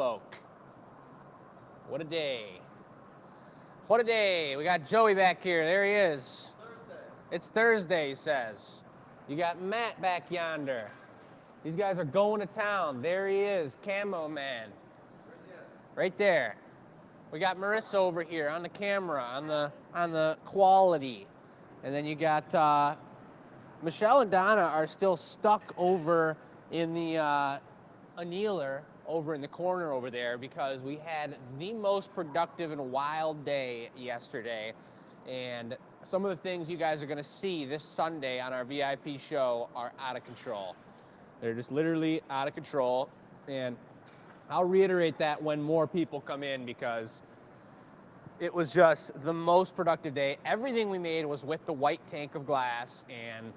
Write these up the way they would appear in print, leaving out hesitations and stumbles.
folk. What a day. What a day. We got Joey back here. There he is. Thursday. It's Thursday, he says. You got Matt back yonder. These guys are going to town. There he is, Camo Man. Where's he at? Right there. We got Marissa over here on the camera, on the quality. And then you got Michelle and Donna are still stuck over in the Annealer over in the corner over there because we had the most productive and wild day yesterday. And some of the things you guys are gonna see this Sunday on our VIP show are out of control. They're just literally out of control. And I'll reiterate that when more people come in because it was just the most productive day. Everything we made was with the white tank of glass, and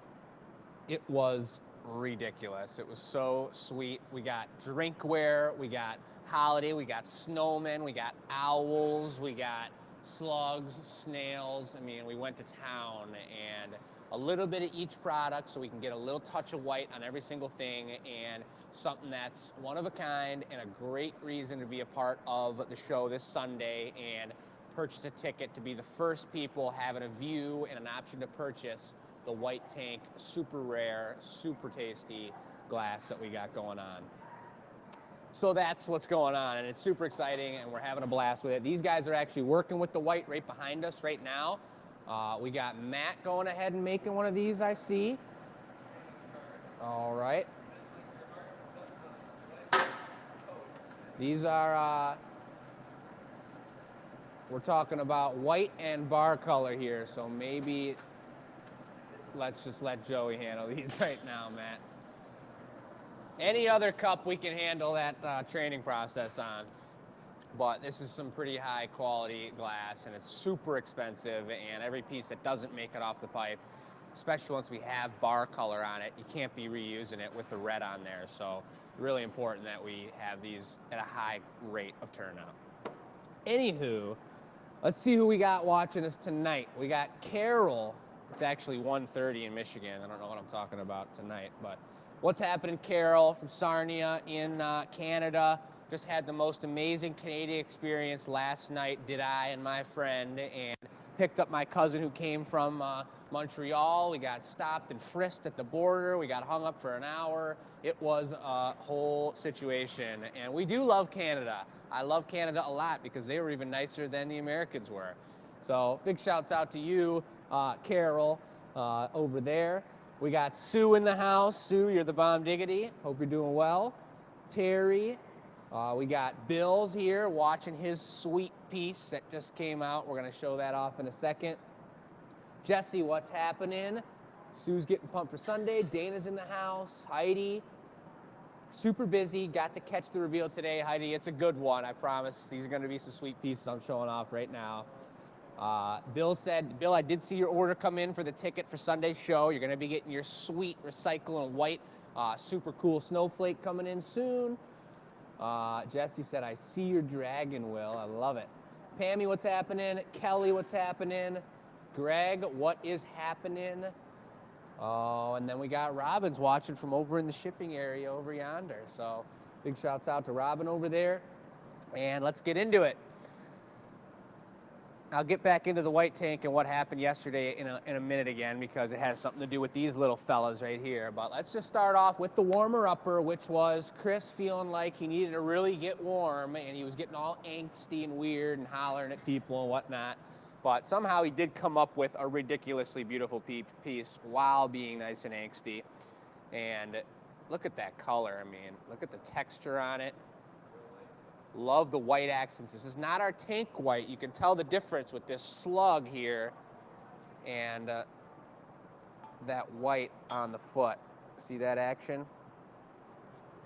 it was ridiculous. It was so sweet. We got drinkware, we got holiday, we got snowmen, we got owls, we got slugs, snails. I mean, we went to town, and a little bit of each product so we can get a little touch of white on every single thing, and something that's one of a kind and a great reason to be a part of the show this Sunday and purchase a ticket to be the first people having a view and an option to purchase the white tank, super rare, super tasty glass that we got going on. So that's what's going on, and it's super exciting, and we're having a blast with it. These guys are actually working with the white right behind us right now. We got Matt going ahead and making one of these, I see. All right. These are, we're talking about white and bar color here, so maybe let's just let Joey handle these right now, Matt. Any other cup we can handle that training process on. But this is some pretty high quality glass, and it's super expensive, and every piece that doesn't make it off the pipe, especially once we have bar color on it, you can't be reusing it with the red on there. So really important that we have these at a high rate of turnout. Anywho, let's see who we got watching us tonight. We got Carol. It's actually 1:30 in Michigan. I don't know what I'm talking about tonight, but what's happening, Carol from Sarnia in Canada. Just had the most amazing Canadian experience last night, did I and my friend, and picked up my cousin who came from Montreal. We got stopped and frisked at the border. We got hung up for an hour. It was a whole situation, and we do love Canada. I love Canada a lot because they were even nicer than the Americans were. So big shouts out to you, Carol, over there. We got Sue in the house. Sue, you're the bomb diggity. Hope you're doing well. Terry. We got Bill's here watching his sweet piece that just came out. We're going to show that off in a second. Jesse, what's happening? Sue's getting pumped for Sunday. Dana's in the house. Heidi, super busy. Got to catch the reveal today. Heidi, it's a good one, I promise. These are going to be some sweet pieces I'm showing off right now. Bill said, Bill, I did see your order come in for the ticket for Sunday's show. You're going to be getting your sweet recycle and white super cool snowflake coming in soon. Jesse said, I see your dragon, Will. I love it. Pammy, what's happening? Kelly, what's happening? Greg, what is happening? Oh, and then we got Robin's watching from over in the shipping area over yonder. So big shouts out to Robin over there. And let's get into it. I'll get back into the white tank and what happened yesterday in a minute again because it has something to do with these little fellas right here. But let's just start off with the warmer-upper, which was Chris feeling like he needed to really get warm, and he was getting all angsty and weird and hollering at people and whatnot. But somehow he did come up with a ridiculously beautiful piece while being nice and angsty. And look at that color. I mean, look at the texture on it. Love the white accents. This is not our tank white. You can tell the difference with this slug here and that white on the foot. See that action?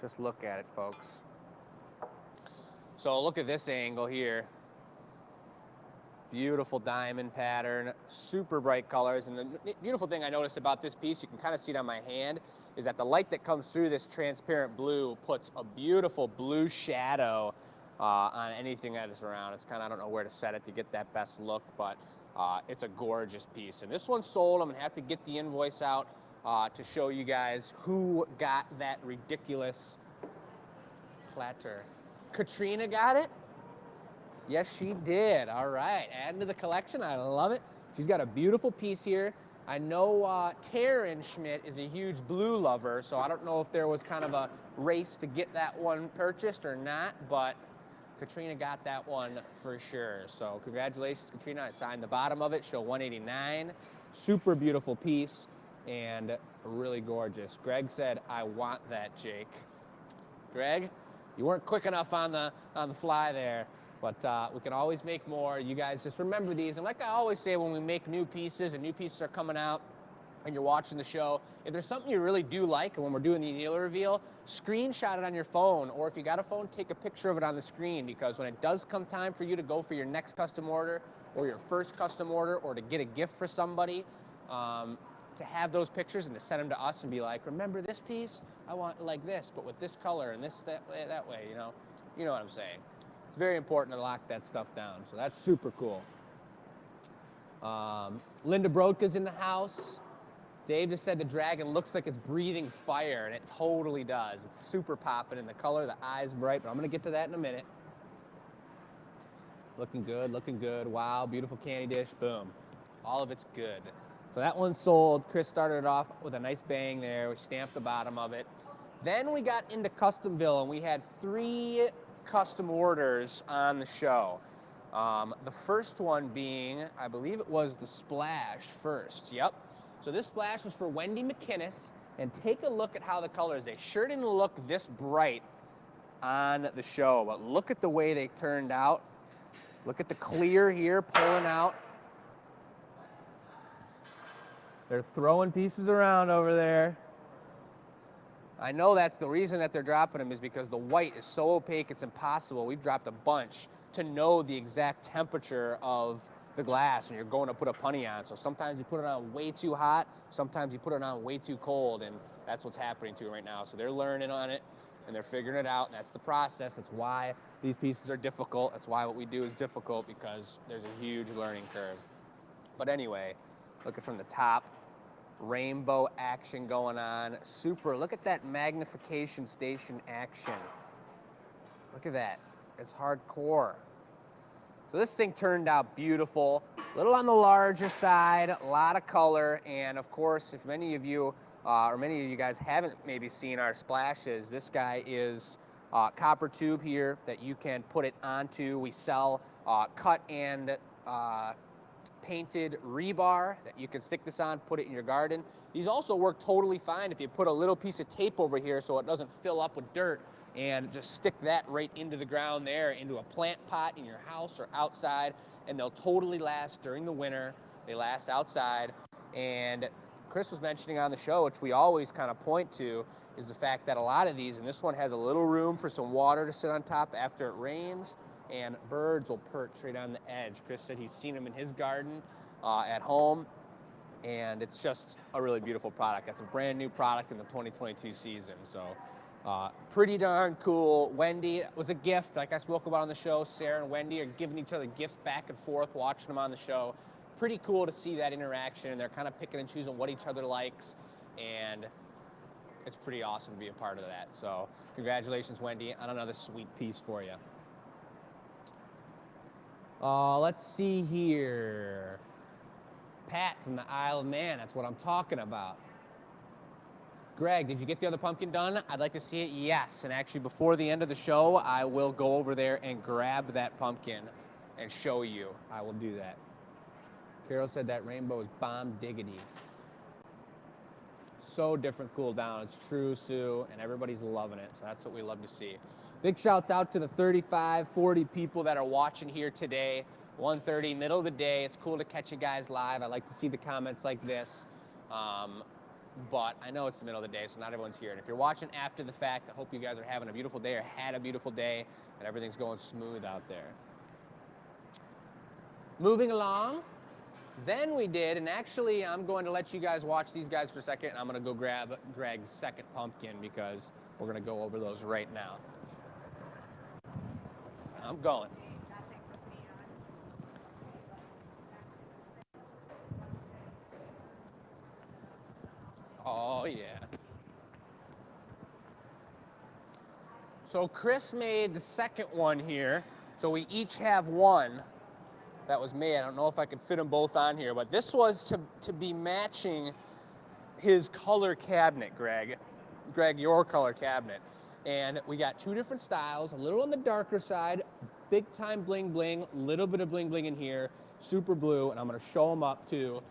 Just look at it, folks. So look at this angle here. Beautiful diamond pattern, super bright colors. And the beautiful thing I noticed about this piece, you can kind of see it on my hand, is that the light that comes through this transparent blue puts a beautiful blue shadow on anything that is around. It's kind of, I don't know where to set it to get that best look, but it's a gorgeous piece. And this one's sold. I'm gonna have to get the invoice out to show you guys who got that ridiculous platter. Katrina got it? Yes, she did. All right, adding to the collection. I love it. She's got a beautiful piece here. I know Taryn Schmidt is a huge blue lover, so I don't know if there was kind of a race to get that one purchased or not, but Katrina got that one for sure. So congratulations, Katrina. I signed the bottom of it, show 189. Super beautiful piece and really gorgeous. Greg said, I want that, Jake. Greg, you weren't quick enough on the fly there, but we can always make more. You guys just remember these. And like I always say, when we make new pieces and new pieces are coming out and you're watching the show, if there's something you really do like, and when we're doing the annealer reveal, screenshot it on your phone, or if you got a phone, take a picture of it on the screen, because when it does come time for you to go for your next custom order or your first custom order or to get a gift for somebody, to have those pictures and to send them to us and be like, remember this piece? I want like this, but with this color and this, that way, you know? You know what I'm saying. It's very important to lock that stuff down, so that's super cool. Linda Brodka's in the house. Dave just said the dragon looks like it's breathing fire, and it totally does. It's super popping in the color, the eye's bright, but I'm gonna get to that in a minute. Looking good, looking good. Wow, beautiful candy dish, boom. All of it's good. So that one's sold. Chris started it off with a nice bang there. We stamped the bottom of it. Then we got into Customville, and we had 3 custom orders on the show. The first one being, I believe it was the splash first. Yep. So this splash was for Wendy McInnes, and take a look at how the colors, they sure didn't look this bright on the show, but look at the way they turned out. Look at the clear here pulling out. They're throwing pieces around over there. I know that's the reason that they're dropping them, is because the white is so opaque it's impossible. We've dropped a bunch to know the exact temperature of the glass when you're going to put a punny on. So sometimes you put it on way too hot, sometimes you put it on way too cold, and that's what's happening to it right now. So they're learning on it and they're figuring it out, and that's the process. That's why these pieces are difficult. That's why what we do is difficult, because there's a huge learning curve. But anyway, looking from the top, rainbow action going on. Super, look at that magnification station action. Look at that, it's hardcore. So this thing turned out beautiful, a little on the larger side, a lot of color, and of course, if many of you, or many of you guys haven't maybe seen our splashes, this guy is copper tube here that you can put it onto. We sell cut and painted rebar that you can stick this on, put it in your garden. These also work totally fine if you put a little piece of tape over here so it doesn't fill up with dirt, and just stick that right into the ground there, into a plant pot in your house or outside, and they'll totally last during the winter. They last outside. And Chris was mentioning on the show, which we always kind of point to, is the fact that a lot of these, and this one has a little room for some water to sit on top after it rains, and birds will perch right on the edge. Chris said he's seen them in his garden at home, and it's just a really beautiful product. That's a brand new product in the 2022 season, so pretty darn cool. Wendy was a gift, like I spoke about on the show. Sarah and Wendy are giving each other gifts back and forth, watching them on the show. Pretty cool to see that interaction, and they're kind of picking and choosing what each other likes, and it's pretty awesome to be a part of that. So congratulations, Wendy, on another sweet piece for you. Let's see here. Pat from the Isle of Man, that's what I'm talking about. Greg, did you get the other pumpkin done? I'd like to see it, yes. And actually, before the end of the show, I will go over there and grab that pumpkin and show you. I will do that. Carol said that rainbow is bomb diggity. So different cool down. It's true, Sue, and everybody's loving it. So that's what we love to see. Big shouts out to the 35, 40 people that are watching here today. 1:30, middle of the day. It's cool to catch you guys live. I like to see the comments like this. But I know it's the middle of the day, so not everyone's here. And if you're watching after the fact, I hope you guys are having a beautiful day or had a beautiful day and everything's going smooth out there. Moving along, then we did, and actually I'm going to let you guys watch these guys for a second, and I'm going to go grab Greg's second pumpkin because we're going to go over those right now. I'm going. Oh, yeah. So Chris made the second one here. So we each have one that was made. I don't know if I could fit them both on here, but this was to be matching his color cabinet, Greg. Greg, your color cabinet. And we got two different styles, a little on the darker side, big time bling bling, little bit of bling bling in here, super blue, and I'm gonna show them up to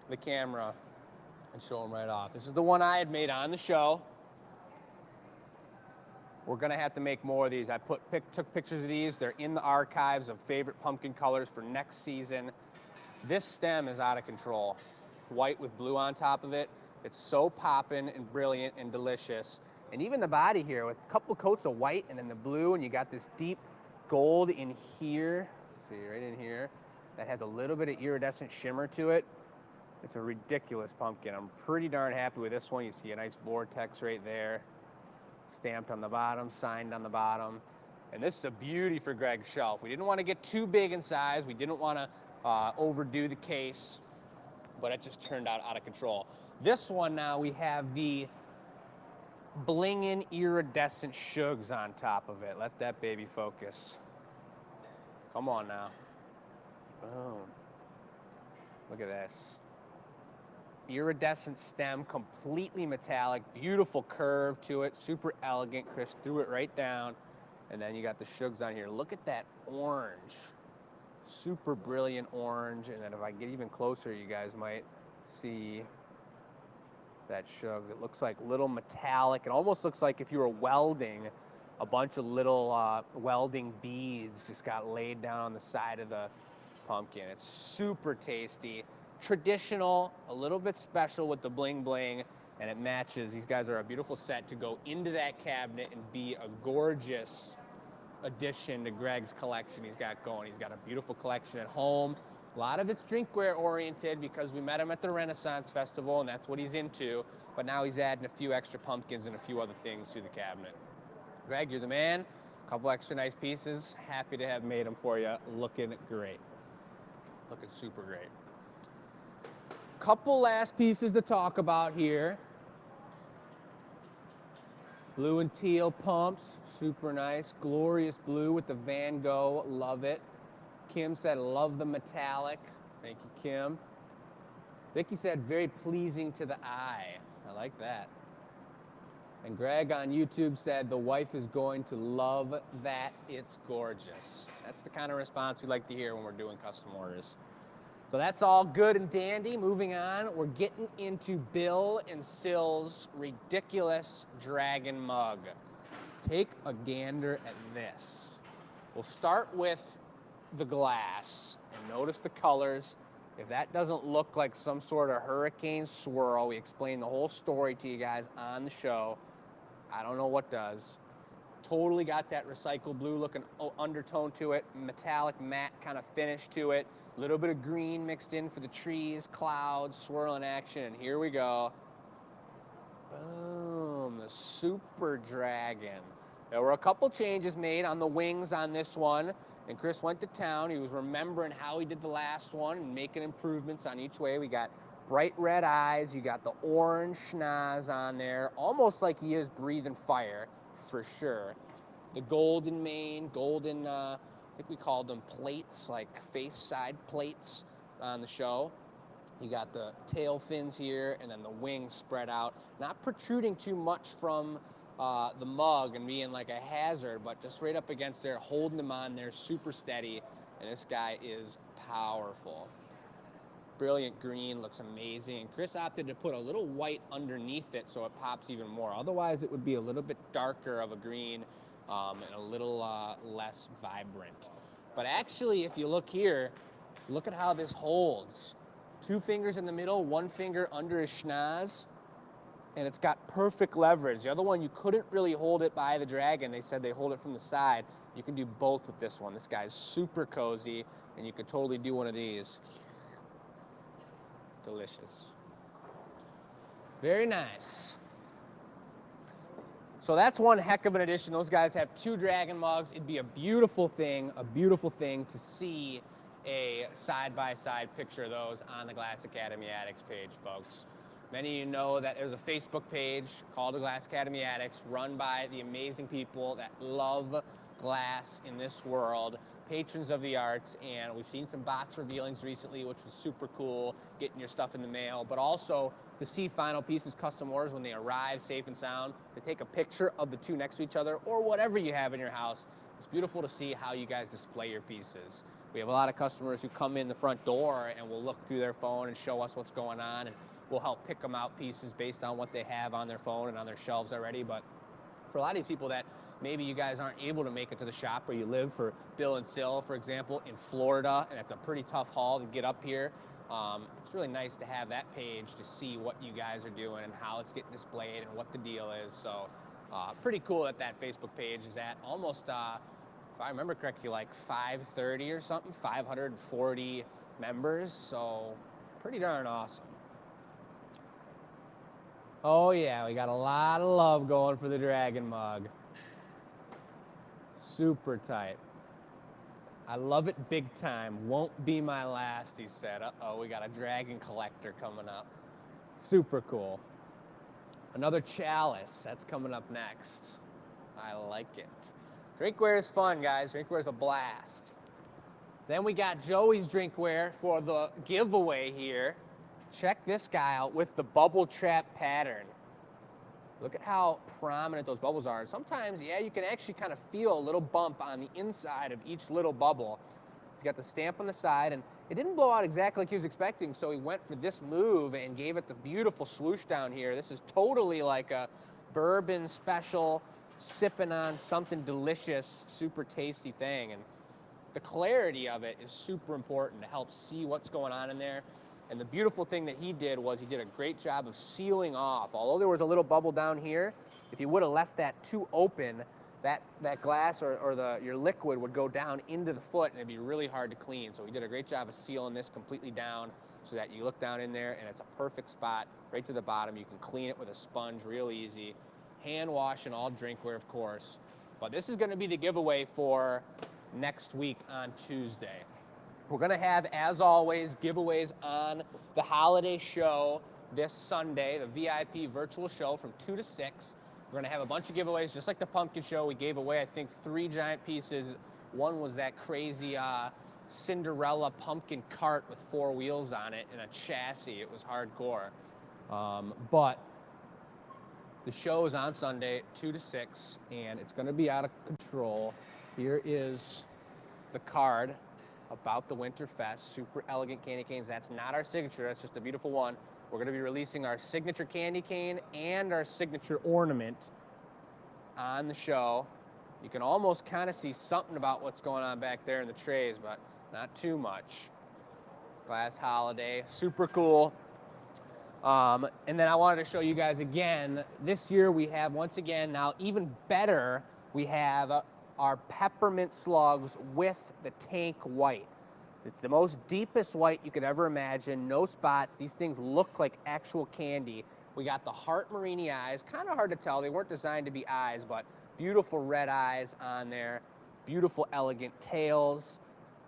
the camera and show them right off. This is the one I had made on the show. We're gonna have to make more of these. I took pictures of these. They're in the archives of favorite pumpkin colors for next season. This stem is out of control. White with blue on top of it. It's so poppin' and brilliant and delicious. And even the body here with a couple coats of white and then the blue, and you got this deep gold in here. See, right in here. That has a little bit of iridescent shimmer to it. It's a ridiculous pumpkin. I'm pretty darn happy with this one. You see a nice vortex right there. Stamped on the bottom, signed on the bottom. And this is a beauty for Greg's shelf. We didn't want to get too big in size. We didn't want to overdo the case, but it just turned out of control. This one now, we have the blingin' iridescent shugs on top of it. Let that baby focus. Come on now. Boom. Look at this. Iridescent stem, completely metallic, beautiful curve to it, super elegant. Chris threw it right down. And then you got the shugs on here. Look at that orange. Super brilliant orange. And then if I get even closer, you guys might see that shugs. It looks like little metallic. It almost looks like if you were welding, a bunch of little welding beads just got laid down on the side of the pumpkin. It's super tasty. Traditional, a little bit special with the bling bling, and it matches. These guys are a beautiful set to go into that cabinet and be a gorgeous addition to Greg's collection he's got going. He's got a beautiful collection at home. A lot of it's drinkware oriented because we met him at the Renaissance Festival and that's what he's into, but now he's adding a few extra pumpkins and a few other things to the cabinet. Greg, you're the man. A couple extra nice pieces. Happy to have made them for you. Looking great. Looking super great. Couple last pieces to talk about here. Blue and teal pumps, super nice. Glorious blue with the Van Gogh, love it. Kim said, love the metallic. Thank you, Kim. Vicky said, very pleasing to the eye. I like that. And Greg on YouTube said, the wife is going to love that. It's gorgeous. That's the kind of response we like to hear when we're doing custom orders. So that's all good and dandy. Moving on, we're getting into Bill and Syl's ridiculous dragon mug. Take a gander at this. We'll start with the glass and notice the colors. If that doesn't look like some sort of hurricane swirl, we explained the whole story to you guys on the show. I don't know what does. Totally got that recycled blue looking undertone to it, metallic matte kind of finish to it. A little bit of green mixed in for the trees, clouds, swirling action, and here we go. Boom, the Super Dragon. There were a couple changes made on the wings on this one, and Chris went to town. He was remembering how he did the last one and making improvements on each way. We got bright red eyes, you got the orange schnoz on there, almost like he is breathing fire, for sure. The golden mane, golden, I think we called them plates, like face side plates on the show. You got the tail fins here and then the wings spread out, not protruding too much from the mug and being like a hazard, but just right up against there, holding them on there, super steady. And this guy is powerful. Brilliant green, looks amazing. Chris opted to put a little white underneath it so it pops even more. Otherwise, it would be a little bit darker of a green and a little less vibrant. But actually, if you look here, look at how this holds. 2 fingers in the middle, 1 finger under his schnoz, and it's got perfect leverage. The other one, you couldn't really hold it by the dragon. They said they hold it from the side. You can do both with this one. This guy's super cozy, and you could totally do one of these. Delicious. Very nice. So that's one heck of an addition. Those guys have 2 dragon mugs. It'd be a beautiful thing to see a side-by-side picture of those on the Glass Academy Addicts page, folks. Many of you know that there's a Facebook page called the Glass Academy Addicts, run by the amazing people that love glass in this world, patrons of the arts, and we've seen some box revealings recently, which was super cool, getting your stuff in the mail, but also to see final pieces, custom orders when they arrive safe and sound, to take a picture of the two next to each other or whatever you have in your house. It's beautiful to see how you guys display your pieces. We have a lot of customers who come in the front door and will look through their phone and show us what's going on, and we'll help pick them out pieces based on what they have on their phone and on their shelves already. But for a lot of these people that maybe you guys aren't able to make it to the shop where you live, for Bill and Sil, for example, in Florida, and it's a pretty tough haul to get up here, it's really nice to have that page to see what you guys are doing and how it's getting displayed and what the deal is. So pretty cool that that Facebook page is at almost, if I remember correctly, like 530 or something, 540 members. So pretty darn awesome. Oh yeah, we got a lot of love going for the Dragon mug. Super tight. I love it big time. Won't be my last, he said. Uh-oh, we got a Dragon collector coming up. Super cool. Another chalice, that's coming up next. I like it. Drinkware is fun, guys. Drinkware is a blast. Then we got Joey's drinkware for the giveaway here. Check this guy out with the bubble trap pattern. Look at how prominent those bubbles are. And sometimes, yeah, you can actually kind of feel a little bump on the inside of each little bubble. He's got the stamp on the side, and it didn't blow out exactly like he was expecting, so he went for this move and gave it the beautiful swoosh down here. This is totally like a bourbon special, sipping on something delicious, super tasty thing. And the clarity of it is super important to help see what's going on in there. And the beautiful thing that he did was he did a great job of sealing off. Although there was a little bubble down here, if you would have left that too open, that glass or your liquid would go down into the foot and it'd be really hard to clean. So he did a great job of sealing this completely down so that you look down in there and it's a perfect spot right to the bottom. You can clean it with a sponge real easy. Hand wash and all drinkware, of course. But this is gonna be the giveaway for next week on Tuesday. We're gonna have, as always, giveaways on the holiday show this Sunday, the VIP virtual show from 2 to 6. We're gonna have a bunch of giveaways, just like the pumpkin show. We gave away, I think, 3 giant pieces. One was that crazy Cinderella pumpkin cart with 4 wheels on it and a chassis. It was hardcore. But the show is on Sunday, 2 to 6, and it's gonna be out of control. Here is the card about the Winterfest, super elegant candy canes. That's not our signature, that's just a beautiful one. We're gonna be releasing our signature candy cane and our signature ornament on the show. You can almost kind of see something about what's going on back there in the trays, but not too much. Glass holiday, super cool. And then I wanted to show you guys again, this year we have, once again, now even better, we have our peppermint slugs with the tank white. It's the most deepest white you could ever imagine, no spots. These things look like actual candy. We got the heart marini eyes, kind of hard to tell. They weren't designed to be eyes, but beautiful red eyes on there, beautiful elegant tails.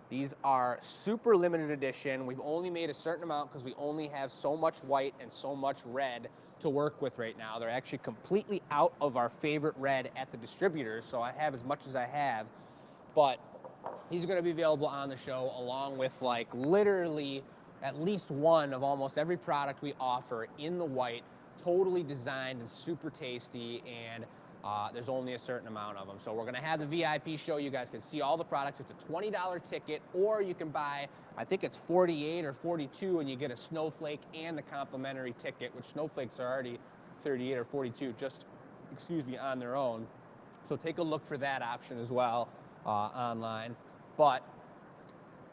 These are super limited edition. We've only made a certain amount because we only have so much white and so much red to work with right now. They're actually completely out of our favorite red at the distributors, so I have as much as I have. But these are gonna be available on the show along with like literally at least one of almost every product we offer in the white, totally designed and super tasty, and there's only a certain amount of them. So we're gonna have the VIP show. You guys can see all the products. It's a $20 ticket, or you can buy, I think it's 48 or 42, and you get a snowflake and the complimentary ticket, which snowflakes are already 38 or 42, just, excuse me, on their own. So take a look for that option as well online. But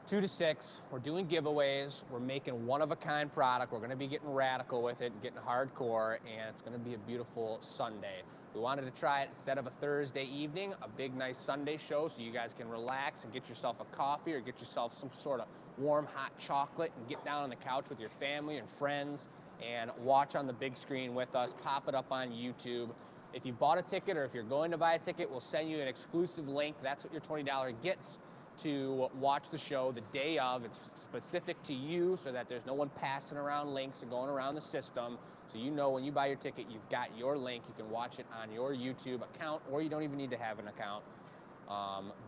2 to 6, we're doing giveaways. We're making one-of-a-kind product. We're gonna be getting radical with it and getting hardcore, and it's gonna be a beautiful Sunday. We wanted to try it instead of a Thursday evening, a big, nice Sunday show, so you guys can relax and get yourself a coffee or get yourself some sort of warm, hot chocolate and get down on the couch with your family and friends and watch on the big screen with us, pop it up on YouTube. If you bought a ticket or if you're going to buy a ticket, we'll send you an exclusive link. That's what your $20 gets to watch the show the day of. It's specific to you so that there's no one passing around links and going around the system. So you know when you buy your ticket, you've got your link. You can watch it on your YouTube account, or you don't even need to have an account.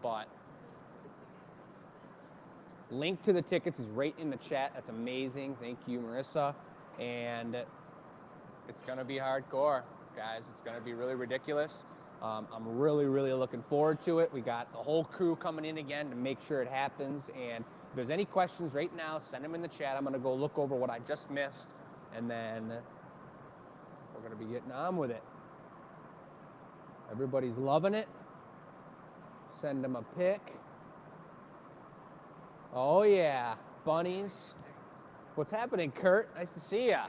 But link to the tickets is right in the chat. That's amazing. Thank you, Marissa. And it's going to be hardcore, guys. It's going to be really ridiculous. I'm really, really looking forward to it. We got the whole crew coming in again to make sure it happens. And if there's any questions right now, send them in the chat. I'm going to go look over what I just missed, and then we're going to be getting on with it. Everybody's loving it. Send them a pic. Oh, yeah. Bunnies. What's happening, Kurt? Nice to see ya.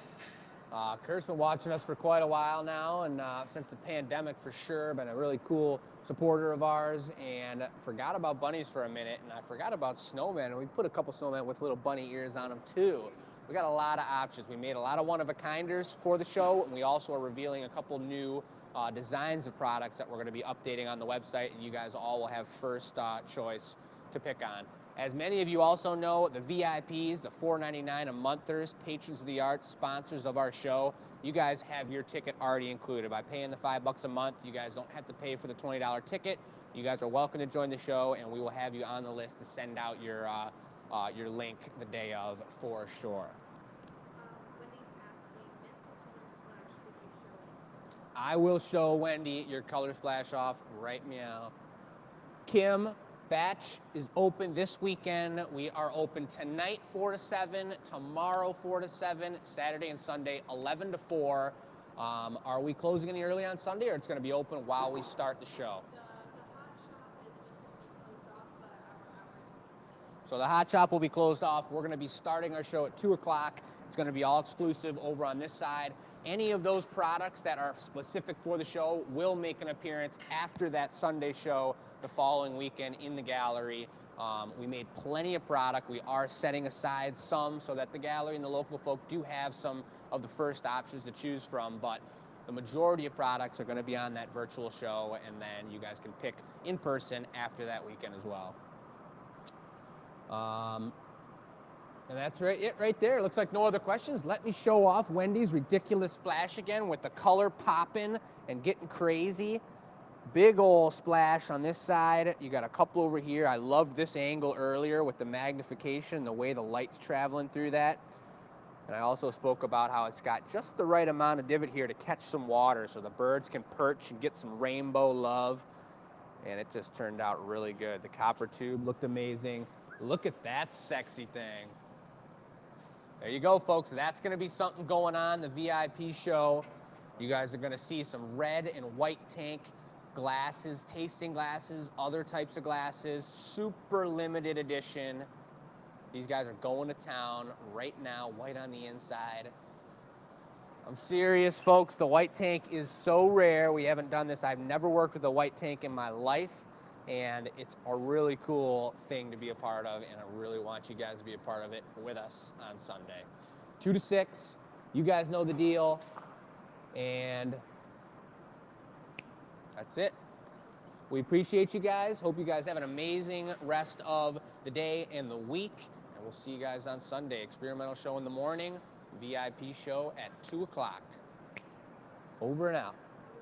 Kurt's been watching us for quite a while now, and since the pandemic for sure, been a really cool supporter of ours, and forgot about bunnies for a minute, and I forgot about snowmen, and we put a couple snowmen with little bunny ears on them too. We got a lot of options. We made a lot of one-of-a-kinders for the show, and we also are revealing a couple new designs of products that we're going to be updating on the website, and you guys all will have first choice to pick on. As many of you also know, the VIPs, the $4.99 a monthers, patrons of the arts, sponsors of our show, you guys have your ticket already included. By paying the $5 a month, you guys don't have to pay for the $20 ticket. You guys are welcome to join the show, and we will have you on the list to send out your link the day of for sure. Wendy's asking, miss the color splash, could you show it? I will show Wendy your color splash off right meow. Kim, batch is open this weekend. We are open tonight 4 to 7, tomorrow 4 to 7, Saturday and Sunday 11 to 4. Are we closing any early on Sunday, or it's going to be open while we start the show? The hot shop is just going to be closed off, but our hours will be the same. So the hot shop will be closed off. We're going to be starting our show at 2 o'clock. It's going to be all exclusive over on this side. Any of those products that are specific for the show will make an appearance after that Sunday show the following weekend in the gallery. We made plenty of product. We are setting aside some so that the gallery and the local folk do have some of the first options to choose from, but the majority of products are going to be on that virtual show, and then you guys can pick in person after that weekend as well. And that's it right there. Looks like no other questions. Let me show off Wendy's ridiculous splash again with the color popping and getting crazy. Big old splash on this side. You got a couple over here. I loved this angle earlier with the magnification, the way the light's traveling through that. And I also spoke about how it's got just the right amount of divot here to catch some water so the birds can perch and get some rainbow love. And it just turned out really good. The copper tube looked amazing. Look at that sexy thing. There you go, folks. That's going to be something going on, the VIP show. You guys are going to see some red and white tank glasses, tasting glasses, other types of glasses, super limited edition. These guys are going to town right now, white on the inside. I'm serious, folks. The white tank is so rare. We haven't done this. I've never worked with a white tank in my life, and it's a really cool thing to be a part of, and I really want you guys to be a part of it with us on Sunday. 2 to 6, you guys know the deal, and that's it. We appreciate you guys. Hope you guys have an amazing rest of the day and the week, and we'll see you guys on Sunday. Experimental show in the morning, VIP show at 2 o'clock. Over and out.